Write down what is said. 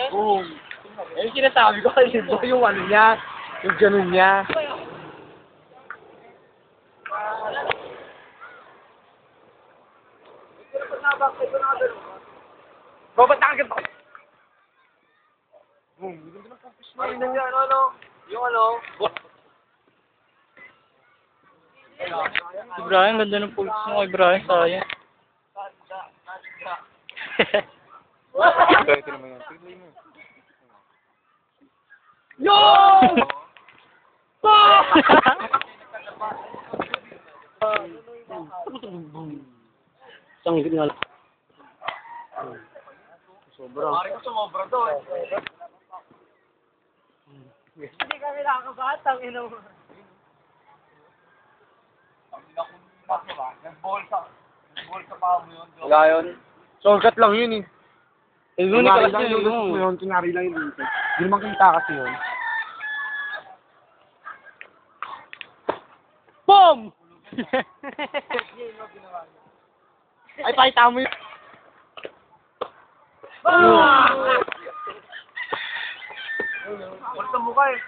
Boom. Eh, yung sinasabi ko kasi yung ano niya, yung ganun niya. Babat na agad ba? Boom. Ganda ng focus mo. Yung ano? Si Brian, ganda ng pulse mo kay Brian, sayang. Ito naman yan. Tignan mo. Yo! Isang higit nga lang. Sobra. Pare ko sumobra to eh. Hindi kami nakakabatang, ino. Nag-ball sa paa mo yun. Wala yun. Shortcut lang yun eh. Eh, ngunit Kunwari ka lang kasi yung gusto mo yun, kunwari lang yung dito. Hindi naman kita kasi yun. Boom! Ay, pakita mo yun. Wala sa mukha eh.